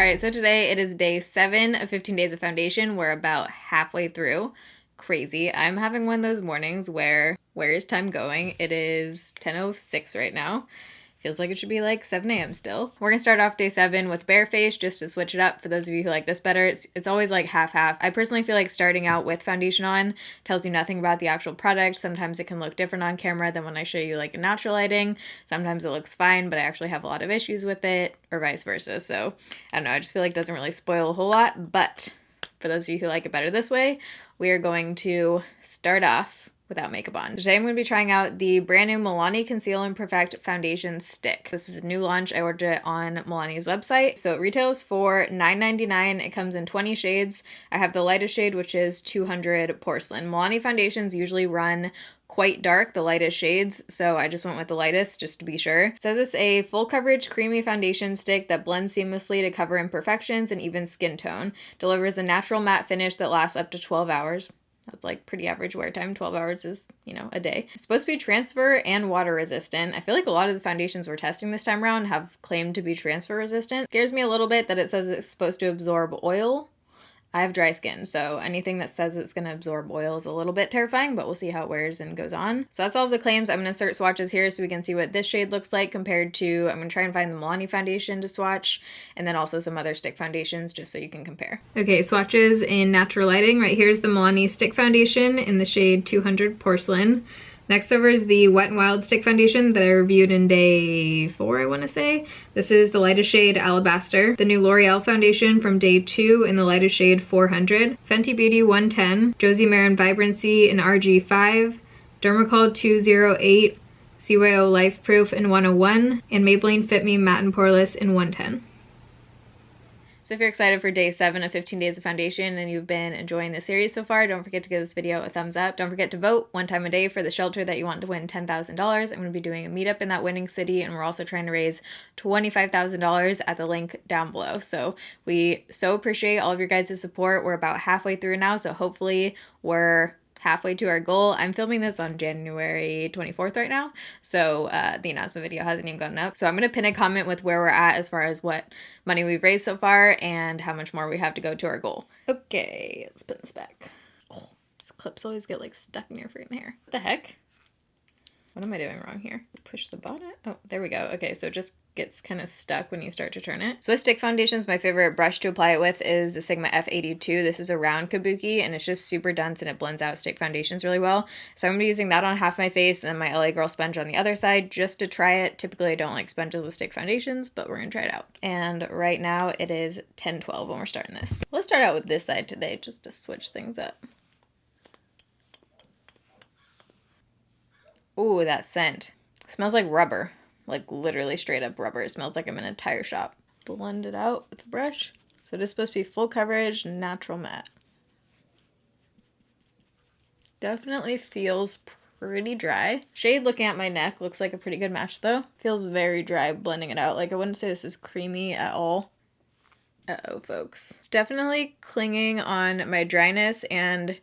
Alright, so today it is day 7 of 15 days of foundation. We're about halfway through. Crazy. I'm having one of those mornings where is time going? It is 10:06 right now. Feels like it should be like 7 a.m. still. We're gonna start off day 7 with bare face just to switch it up. For those of you who like this better, it's always like half-half. I personally feel like starting out with foundation on tells you nothing about the actual product. Sometimes it can look different on camera than when I show you like in natural lighting. Sometimes it looks fine, but I actually have a lot of issues with it, or vice versa. So I don't know, I just feel like it doesn't really spoil a whole lot. But for those of you who like it better this way, we are going to start off without makeup on. Today I'm going to be trying out the brand new Milani Conceal and Perfect Foundation Stick. This is a new launch. I ordered it on Milani's website. So it retails for $9.99. It comes in 20 shades. I have the lightest shade, which is 200 Porcelain. Milani foundations usually run quite dark, the lightest shades, so I just went with the lightest just to be sure. It says it's a full coverage creamy foundation stick that blends seamlessly to cover imperfections and even skin tone. Delivers a natural matte finish that lasts up to 12 hours. That's like pretty average wear time. 12 hours is, a day. It's supposed to be transfer and water resistant. I feel like a lot of the foundations we're testing this time around have claimed to be transfer resistant. Scares me a little bit that it says it's supposed to absorb oil. I have dry skin, so anything that says it's going to absorb oil is a little bit terrifying, but we'll see how it wears and goes on. So that's all of the claims. I'm going to insert swatches here so we can see what this shade looks like compared to, I'm going to try and find the Milani foundation to swatch, and then also some other stick foundations just so you can compare. Okay, swatches in natural lighting. Right here's the Milani stick foundation in the shade 200 Porcelain. Next over is the Wet n Wild stick foundation that I reviewed in day 4, I want to say. This is the lightest shade Alabaster. The new L'Oreal foundation from day 2 in the lightest shade 400. Fenty Beauty 110. Josie Maran Vibrancy in RG5. Dermacol 208. CYO Life Proof in 101. And Maybelline Fit Me Matte and Poreless in 110. So if you're excited for day 7 of 15 days of foundation and you've been enjoying the series so far, don't forget to give this video a thumbs up. Don't forget to vote one time a day for the shelter that you want to win $10,000. I'm going to be doing a meetup in that winning city, and we're also trying to raise $25,000 at the link down below. So we so appreciate all of your guys' support. We're about halfway through now, so hopefully we're halfway to our goal. I'm filming this on January 24th right now, so the announcement video hasn't even gone up. So I'm going to pin a comment with where we're at as far as what money we've raised so far and how much more we have to go to our goal. Okay, let's put this back. Oh, these clips always get like stuck in your freaking hair. What the heck? What am I doing wrong here? Push the bonnet? Oh, there we go. Okay, so it just gets kind of stuck when you start to turn it. So with stick foundations, my favorite brush to apply it with is the Sigma F82. This is a round kabuki, and it's just super dense and it blends out stick foundations really well. So I'm going to be using that on half my face and then my LA Girl sponge on the other side just to try it. Typically, I don't like sponges with stick foundations, but we're going to try it out. And right now it is 10:12 when we're starting this. Let's start out with this side today just to switch things up. Ooh, that scent. It smells like rubber. Like literally straight up rubber. It smells like I'm in a tire shop. Blend it out with the brush. So this is supposed to be full coverage, natural matte. Definitely feels pretty dry. Shade looking at my neck looks like a pretty good match though. Feels very dry blending it out. Like I wouldn't say this is creamy at all. Uh-oh, folks. Definitely clinging on my dryness and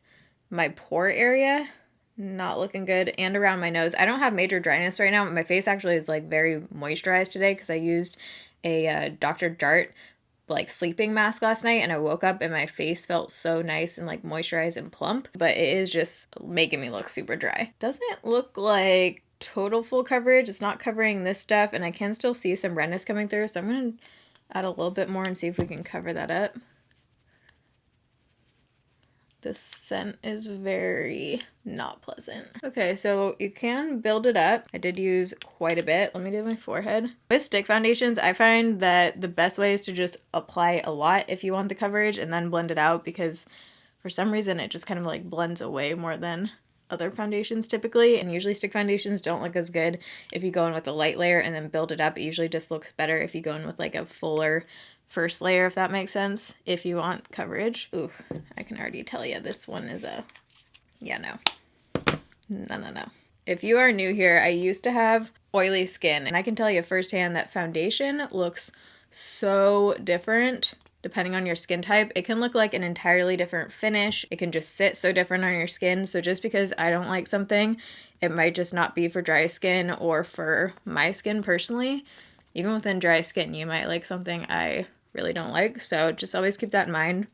my pore area. Not looking good, and around my nose. I don't have major dryness right now. My face actually is like very moisturized today because I used a Dr. Jart like sleeping mask last night, and I woke up and my face felt so nice and like moisturized and plump, but it is just making me look super dry. Doesn't look like total full coverage. It's not covering this stuff, and I can still see some redness coming through, so I'm gonna add a little bit more and see if we can cover that up. This scent is very not pleasant. Okay, so you can build it up. I did use quite a bit. Let me do my forehead. With stick foundations, I find that the best way is to just apply a lot if you want the coverage and then blend it out, because for some reason it just kind of like blends away more than other foundations typically. And usually stick foundations don't look as good if you go in with a light layer and then build it up. It usually just looks better if you go in with like a fuller first layer, if that makes sense, if you want coverage. Ooh, I can already tell you this one is a, yeah, no. If you are new here, I used to have oily skin, and I can tell you firsthand that foundation looks so different depending on your skin type. It can look like an entirely different finish. It can just sit so different on your skin. So just because I don't like something, it might just not be for dry skin or for my skin personally. Even within dry skin, you might like something I really don't like. So just always keep that in mind.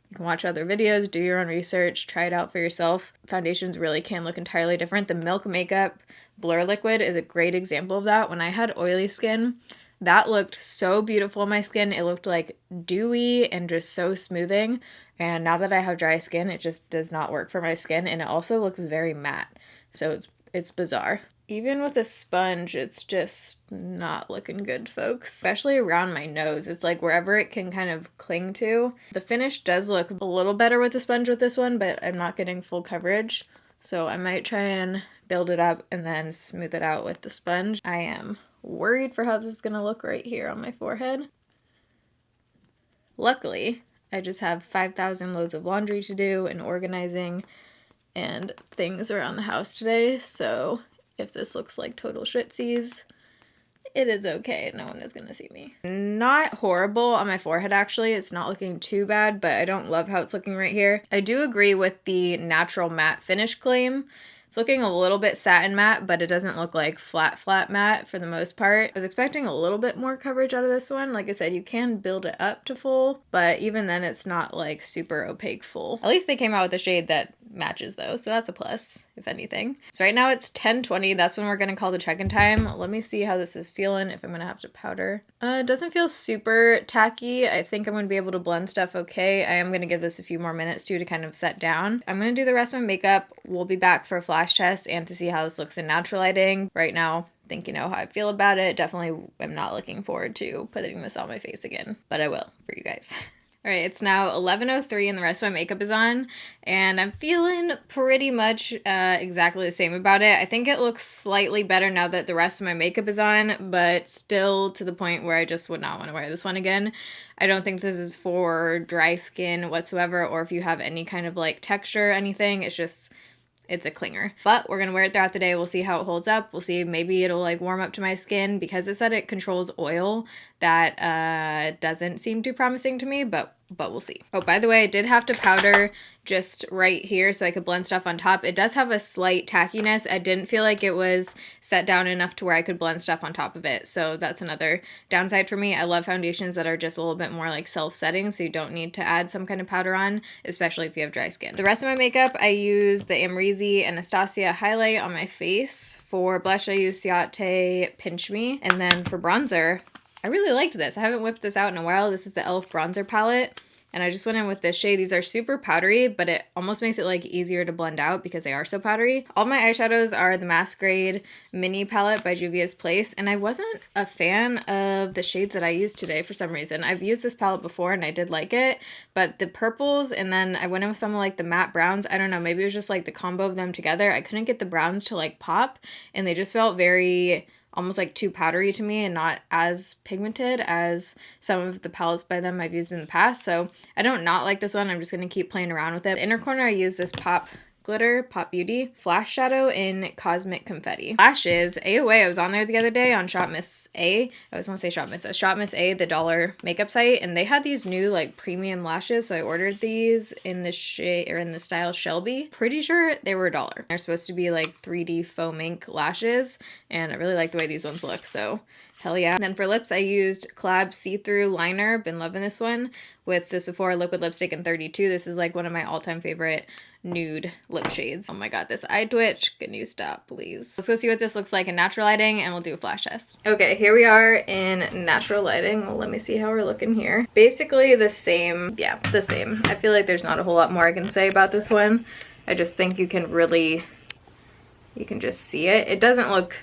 You can watch other videos, do your own research, try it out for yourself. Foundations really can look entirely different. The Milk Makeup Blur Liquid is a great example of that. When I had oily skin, that looked so beautiful on my skin. It looked like dewy and just so smoothing. And now that I have dry skin, it just does not work for my skin. And it also looks very matte. So it's bizarre. Even with a sponge, it's just not looking good, folks. Especially around my nose. It's like wherever it can kind of cling to. The finish does look a little better with the sponge with this one, but I'm not getting full coverage. So I might try and build it up and then smooth it out with the sponge. I am worried for how this is gonna look right here on my forehead. Luckily, I just have 5,000 loads of laundry to do and organizing and things around the house today, so if this looks like total shitsies, it is okay. No one is gonna see me. Not horrible on my forehead, actually. It's not looking too bad, but I don't love how it's looking right here. I do agree with the natural matte finish claim. It's looking a little bit satin matte, but it doesn't look like flat matte for the most part. I was expecting a little bit more coverage out of this one. Like I said, you can build it up to full, but even then it's not like super opaque full. At least they came out with a shade that matches though, so that's a plus, if anything. So right now it's 10:20. That's when we're gonna call the check-in time. Let me see how this is feeling, if I'm gonna have to powder. It doesn't feel super tacky. I think I'm gonna be able to blend stuff okay. I am gonna give this a few more minutes too to kind of set down. I'm gonna do the rest of my makeup. We'll be back for a flash test and to see how this looks in natural lighting. Right now, I think you know how I feel about it. Definitely am not looking forward to putting this on my face again, but I will for you guys. All right, it's now 11:03 and the rest of my makeup is on, and I'm feeling pretty much exactly the same about it. I think it looks slightly better now that the rest of my makeup is on, but still to the point where I just would not want to wear this one again. I don't think this is for dry skin whatsoever, or if you have any kind of like texture or anything. It's a clinger. But we're gonna wear it throughout the day. We'll see how it holds up. We'll see, maybe it'll like warm up to my skin, because it said it controls oil. That doesn't seem too promising to me, but we'll see. Oh, by the way, I did have to powder just right here so I could blend stuff on top. It does have a slight tackiness. I didn't feel like it was set down enough to where I could blend stuff on top of it. So that's another downside for me. I love foundations that are just a little bit more like self-setting, so you don't need to add some kind of powder on, especially if you have dry skin. The rest of my makeup, I use the Amrezy Anastasia highlight on my face. For blush, I use Ciate Pinch Me. And then for bronzer, I really liked this. I haven't whipped this out in a while. This is the e.l.f. bronzer palette, and I just went in with this shade. These are super powdery, but it almost makes it like easier to blend out because they are so powdery. All my eyeshadows are the Masquerade mini palette by Juvia's Place, and I wasn't a fan of the shades that I used today for some reason. I've used this palette before and I did like it, but the purples, and then I went in with some of like the matte browns. I don't know, maybe it was just like the combo of them together. I couldn't get the browns to like pop, and they just felt very almost like too powdery to me and not as pigmented as some of the palettes by them I've used in the past. So I don't not like this one. I'm just going to keep playing around with it. Inner corner, I use this Pop Beauty Flash Shadow in Cosmic Confetti. Lashes, AOA, I was on there the other day on Shop Miss A. I always want to say Shop Miss A, the dollar makeup site, and they had these new like premium lashes, so I ordered these in the shade, or in the style Shelby. Pretty sure they were $1. They're supposed to be like 3D faux mink lashes, and I really like the way these ones look, so hell yeah. And then for lips, I used Collab See-Through Liner. Been loving this one with the Sephora Liquid Lipstick in 32. This is like one of my all-time favorite nude lip shades. Oh my god, this eye twitch. Can you stop, please? Let's go see what this looks like in natural lighting, and we'll do a flash test. Okay, here we are in natural lighting. Well, let me see how we're looking here. Basically the same. Yeah, the same. I feel like there's not a whole lot more I can say about this one. I just think you can just see it. It doesn't look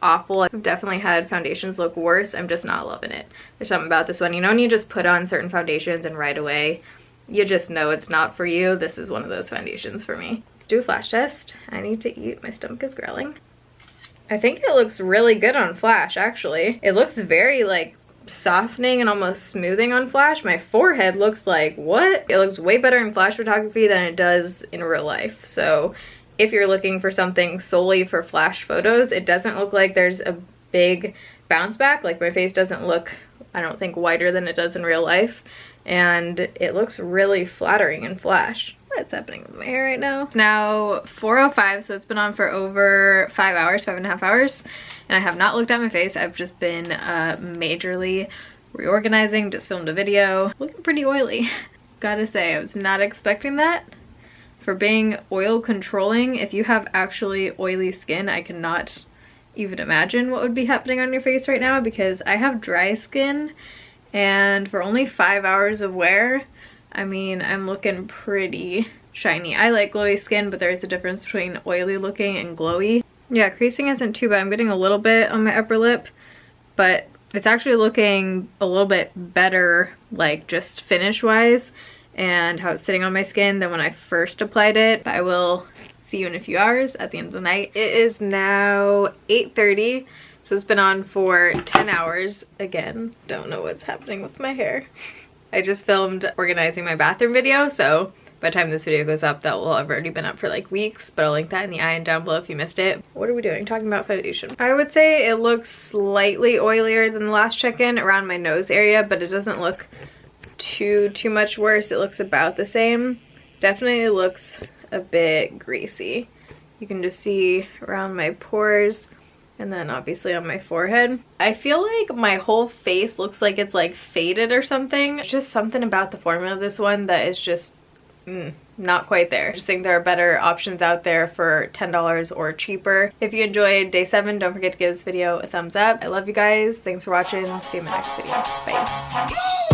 awful. I've definitely had foundations look worse. I'm just not loving it. There's something about this one. You know when you just put on certain foundations and right away you just know it's not for you? This is one of those foundations for me. Let's do a flash test. I need to eat. My stomach is growling. I think it looks really good on flash, actually. It looks very like softening and almost smoothing on flash. My forehead looks like, what? It looks way better in flash photography than it does in real life. So if you're looking for something solely for flash photos, it doesn't look like there's a big bounce back. Like my face doesn't look, I don't think, whiter than it does in real life. And it looks really flattering in flash. What's happening with my hair right now? It's now 4:05, so it's been on for over 5 hours, 5.5 hours. And I have not looked at my face. I've just been majorly reorganizing, just filmed a video. Looking pretty oily. Gotta say, I was not expecting that. For being oil controlling, if you have actually oily skin, I cannot even imagine what would be happening on your face right now, because I have dry skin, and for only 5 hours of wear, I mean, I'm looking pretty shiny. I like glowy skin, but there's a difference between oily looking and glowy. Yeah, creasing isn't too bad. I'm getting a little bit on my upper lip, but it's actually looking a little bit better, like just finish wise, and how it's sitting on my skin than when I first applied it. But I will see you in a few hours at the end of the night. It is now 8:30, so it's been on for 10 hours. Again, don't know what's happening with my hair. I just filmed organizing my bathroom video, so by the time this video goes up, that will have already been up for like weeks, but I'll link that in the eye down below if you missed it. What are we doing? Talking about foundation. I would say it looks slightly oilier than the last check-in around my nose area, but it doesn't look too much worse. It looks about the same. Definitely looks a bit greasy. You can just see around my pores, and then obviously on my forehead. I feel like my whole face looks like it's like faded or something. It's just something about the formula of this one that is just not quite there. I just think there are better options out there for $10 or cheaper. If you enjoyed day 7, don't forget to give this video a thumbs up. I love you guys. Thanks for watching. See you in my next video. Bye.